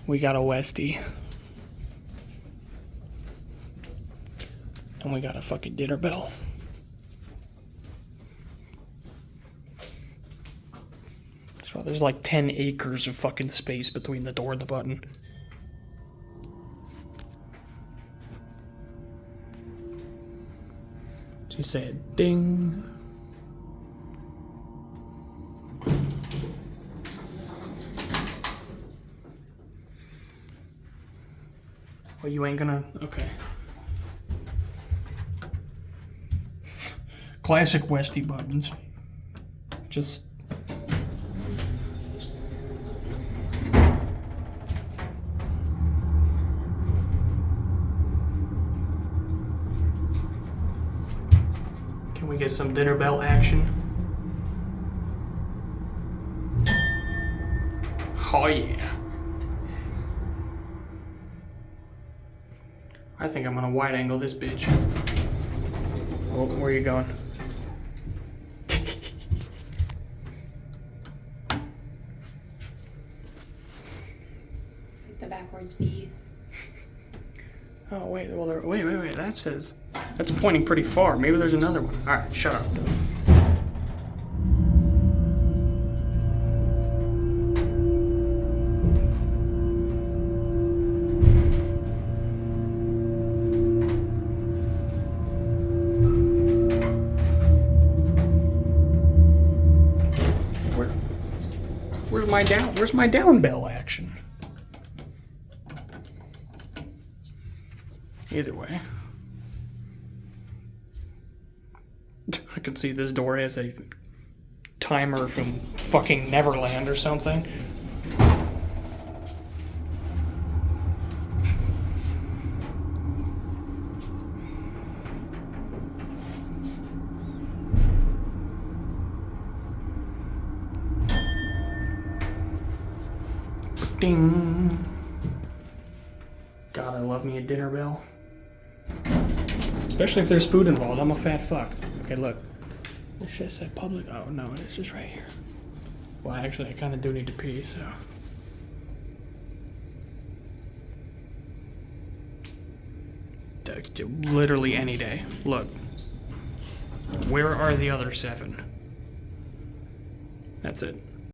We got a Westie. And we got a fucking dinner bell. So there's like 10 acres of fucking space between the door and the button. She said, ding. Well, you ain't gonna... Okay. Classic Westie buttons. Just... Can we get some dinner bell action? Oh yeah. I think I'm gonna wide angle this bitch. Oh, where are you going? The backwards B. Oh wait, well wait. That says that's pointing pretty far. Maybe there's another one. All right, shut up. Where's my down bell action? Either way. I can see this door has a timer from fucking Neverland or something. Ding. God, I love me a dinner bell. Especially if there's food involved. I'm a fat fuck. Okay, look. This shit said public. Oh, no, it's just right here. Well, actually, I kind of do need to pee, so. Literally any day. Look. Where are the other 7? That's it.